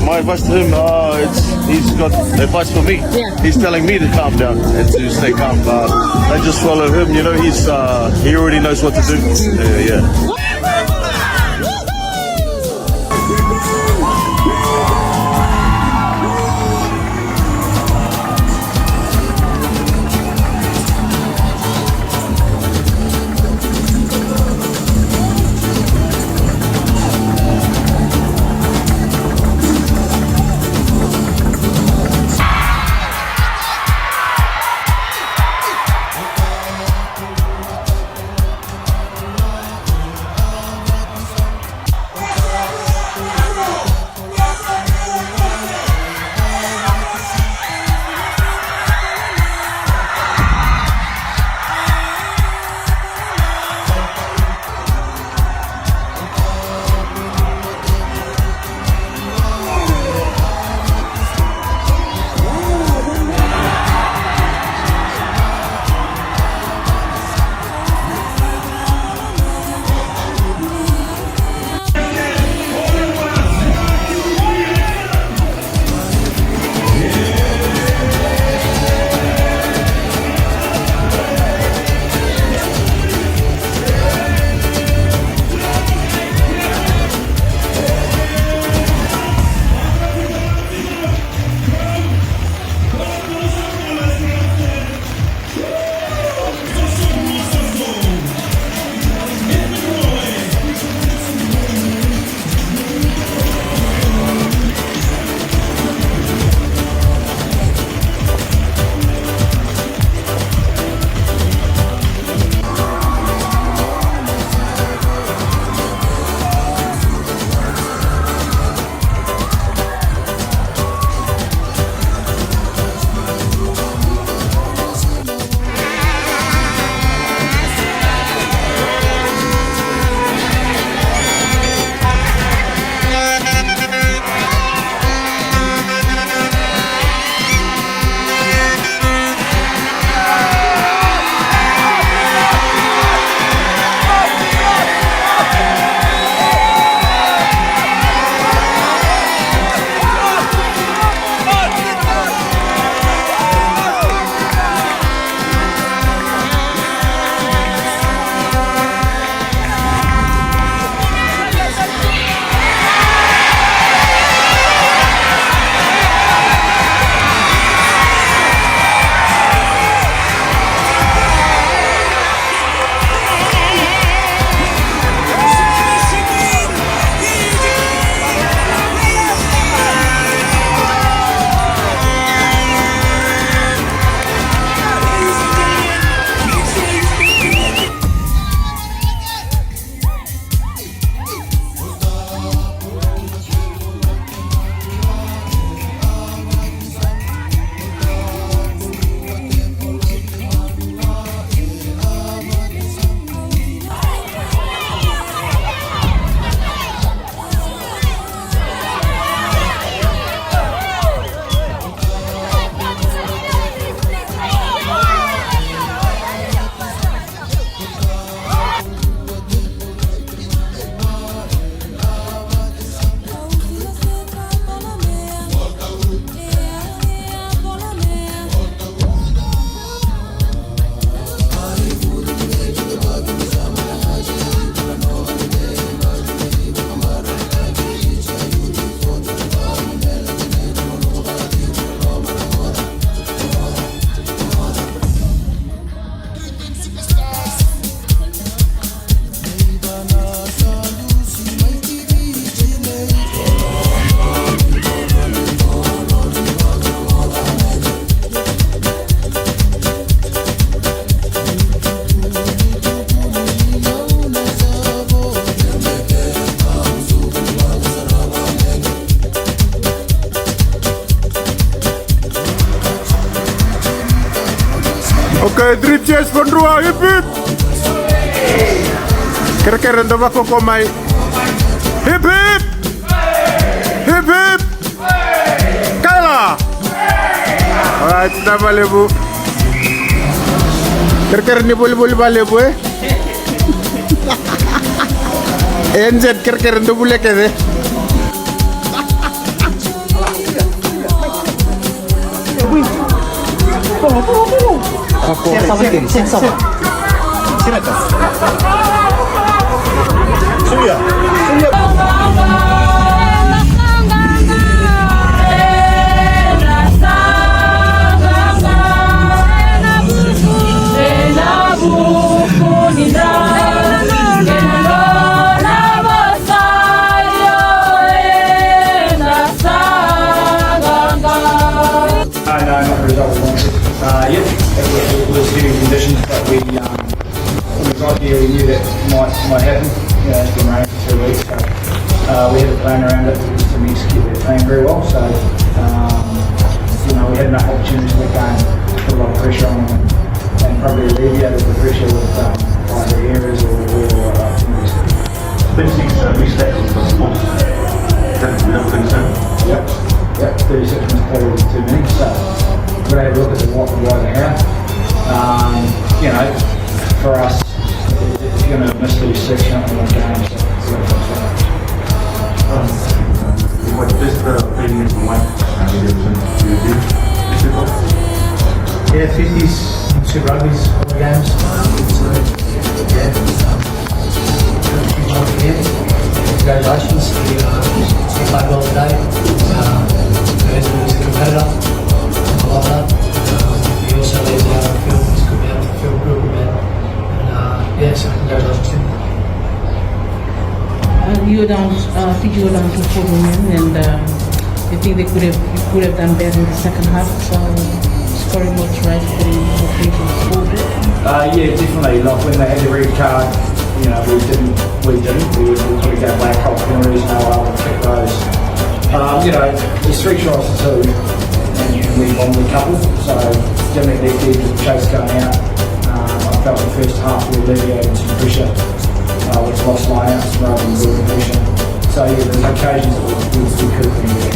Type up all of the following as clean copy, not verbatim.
My advice to him, he's got advice for me. Yeah. He's telling me to calm down and to stay calm. I just follow him. You know, he already knows what to do. Yeah. Oké, 3 cheers voor Drua, hip hip! Keren de wakko kom mij. Hip hip! Hip hip! Kaila! Alright, sudah balik bu. Keren ni boleh balik bu eh. NZ keren tu boleh ke Yep, it was giving conditions, but we got here, we knew that might happen. You know, it's been raining for 2 weeks, so we had a plan around it to execute that plan very well. So, you know, we had enough opportunities to go and put a lot of pressure on them and probably alleviated the pressure with either errors or penalties. Basic reset for sports. That's concern. Yep, 36 minutes played was too many, so we're going to have a look at the what, the why, the how. You know, for us, if you're going to miss these 6 games, What is the opinion of one? yeah, 50s, Super Rugby's all the games. So, yeah, congratulations. You played well today. He's a competitor. I love that. He also leaves out on the field. He's a good man, real good man. And yeah, so congratulations to him. You were down, Fiji were down to 4 million, and you think you could have done better in the second half, so scoring more tries, putting more patience forward. Yeah, definitely. Like when they had the red card, you know, we didn't. We would probably go black hole penalties, no able to kick those. You know, there's 3 tries to 2, and we won the couple, so definitely need to chase going out. I felt the first half we alleviated some pressure. With lost lineouts rather than building pressure. So yeah, there's occasions that we could have been there.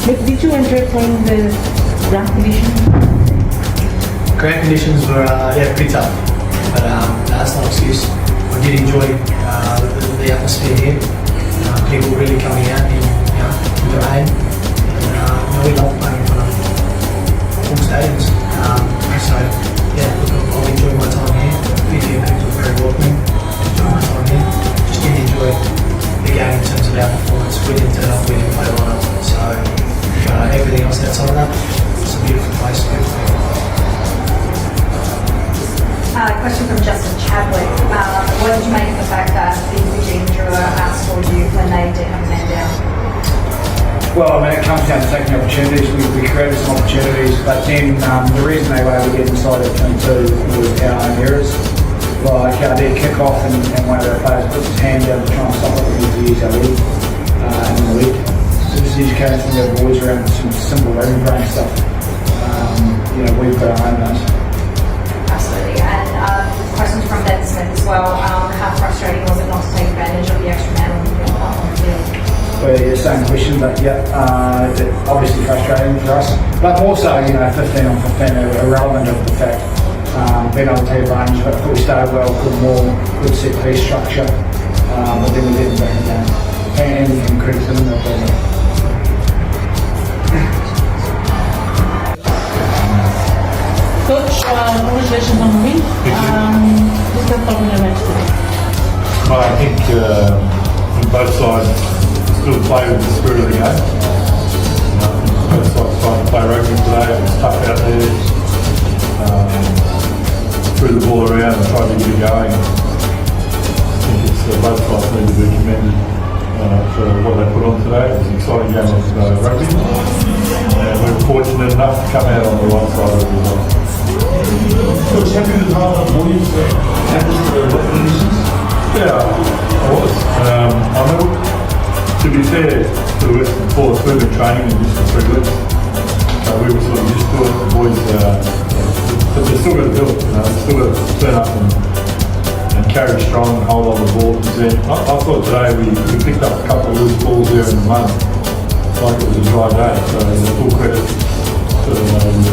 But did you enjoy playing the ground conditions? Ground conditions were pretty tough, but that's no excuse. I did enjoy the atmosphere here. People really coming out in the rain. And, we love playing in front of full stadiums. So yeah, look, I'll enjoy my time here. Fiji people are very welcoming. Just didn't enjoy the game in terms of our performance. We didn't turn up, we didn't play well enough. So everything else outside of that, it's a beautiful place. Question from Justin Chadwick. What did you make of the fact that the Fijian Drua outscored you when they did have a man down? Well, I mean, it comes down to taking opportunities. We created some opportunities, but then the reason they were able to get inside of 22 was our own errors. Like their kick off and one of their players puts his hand down to try and stop it, we need to use our leg in the lead. So just educating some of our boys around some simple rugby brain stuff. You know, we've got our own ones. Absolutely. And questions from Ben Smith as well. How frustrating was it not to take advantage of the extra man on the field? Well, yeah, same question, but yeah, obviously frustrating for us. But more so, you know, 15 on 15 are irrelevant of the fact. Being able to take range, but we started well, good set piece structure, but then we didn't bring it down. And credit to them, they'll play it. Coach, congratulations on the win. What's your thought on the match today? I think both sides still play with the spirit of the game. Both sides trying to play rugby today. It was tough out there. Threw the ball around and tried to get it going. I think it's both sides need to be commended for what they put on today. It was an exciting game of rugby, and we were fortunate enough to come out on the right side of the result. Coach, happy with how the boys handled the wet conditions? Yeah, I was. I mean, to be fair to the Western Force, we've been training in just for 3 weeks. We were sort of used to it. The boys, but they're still got to do it. They've still got to turn up and carry strong and hold on the ball. I thought today we picked up a couple of loose balls there in the mud, like it was a dry day. So full credit to them.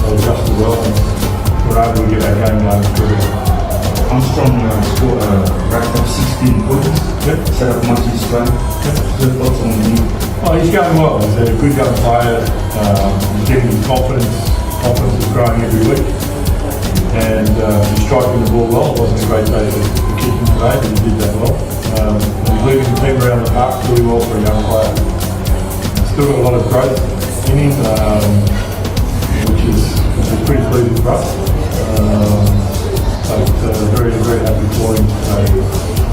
They adjusted well and were able to get our game going pretty well. Armstrong scored a record of 16 points. Yep. Set up much his run. Your thoughts on him? Oh, he's going well. He's a good young player. He's getting his confidence. Confidence is growing every week. and he's striking the ball well. It wasn't a great day for kicking today, but he did that well. And he's leading the team around the park really well for a young player. Still got a lot of growth in him, which is pretty pleasing for us. Very, very happy for him today.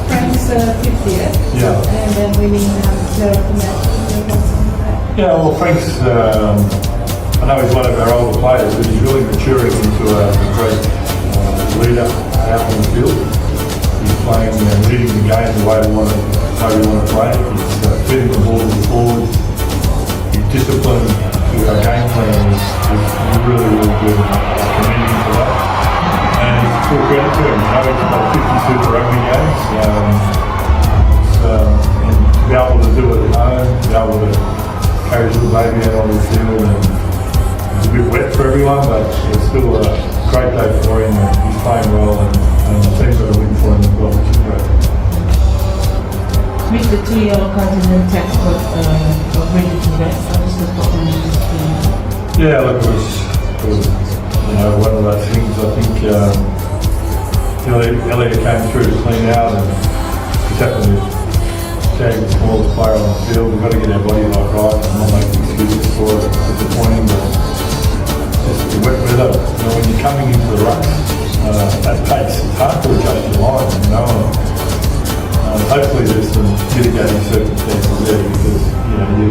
Frank's 50th. Yeah. And then winning player of the match. Yeah, well, Frank's, I know he's one of our older players, but he's really maturing into a great leader out on the field. He's playing, leading the game the way we want to play. He's feeding the ball to the forwards. His discipline to our game plan is really, really good. I commend him for that. And full credit to him. He's played 50 Super Rugby games. And to be able to do it at home, to be able to carry his little baby out on the field, and it's a bit wet for everyone, but it's still a great day for him. He's playing well, and the team's got a win for him as well, which is great. With the 2 yellow cards in the tax, but ready to rest. I just was talking to this team. Yeah, look, it was one of those things. I think Elliot came through to clean out, and he's happened to tag the smallest player on the field. We've got to get our body like right and not make excuses for it. It's disappointing, but just the wet weather. When you're coming into the ruck, it's hard to adjust your line, hopefully there's some mitigating circumstances there, because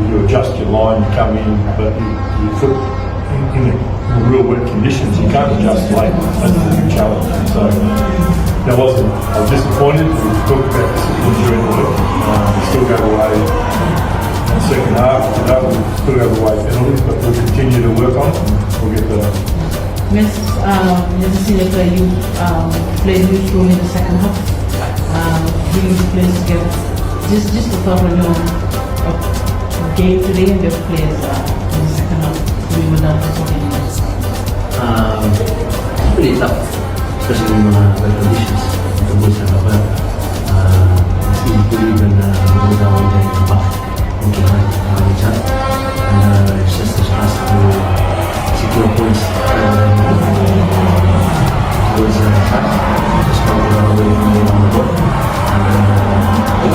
you adjust your line, you come in, but you put in the real wet conditions, you can't adjust late. That's the challenge. So I was disappointed. We talked about discipline during the week. We still go away in the second half. We still go away penalties, but we'll continue to work on it, and we'll get better. Miss, as a senior player, you played a huge role in the second half, bringing the players together. Just the thought on your game today and your players in the second half, we were down for 40 minutes. Pretty tough, especially in the conditions. The boys have well. It's easy to even go down there and back, looking at each other. And it's just a chance to secure points towards the attack. Just want to run away from on the ball. And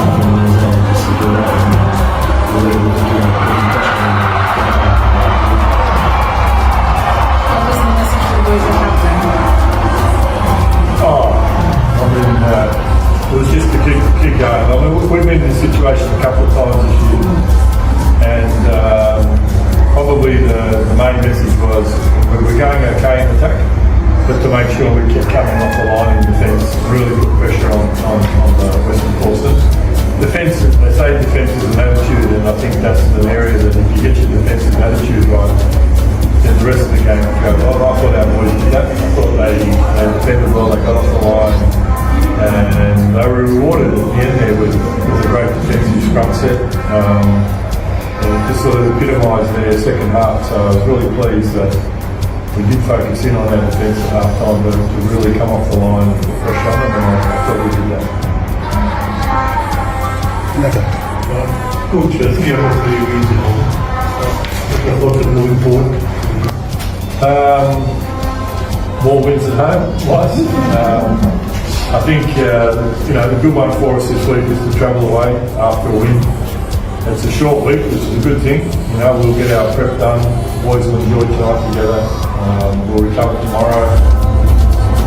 just secure that, and we were able to do a pretty touchdown. What was the message to the boys at halftime? It was just to keep going. We've been in this situation a couple of times this year, and probably the main message was we were going okay in attack, but to make sure we kept coming off the line in defence, really put pressure on the Western Forces. Defence, they say defence is an attitude, and I think that's an area that if you get your defensive attitude right, then the rest of the game will go well. I thought our boys did that. I thought they defended well, they got off the line, and they were rewarded at the end there with a great defensive scrum set. And it just sort of epitomised their second half, so I was really pleased that we did focus in on our defence at half time, but to really come off the line and put pressure on them, and I thought we did that. Coach, as you have the regional, I thought that moving forward. More wins at home, twice. I think the good one for us this week is to travel away after a win. It's a short week, which is a good thing. We'll get our prep done. Boys will enjoy tonight together. We'll recover tomorrow.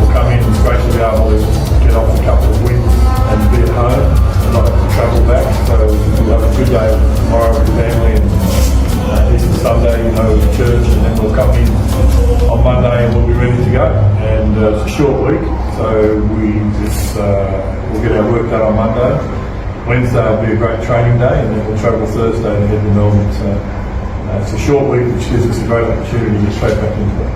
We'll come in and great to be able to get off a couple of wins and be at home and not have to travel back. So we'll have a good day tomorrow with the family, and Easter Sunday, with church, and then we'll come in on Monday and we'll be ready to go. And it's a short week, so we'll get our work done on Monday. Wednesday will be a great training day, and then we'll travel Thursday and head to Melbourne. So it's a short week, which gives us a great opportunity to get straight back into it.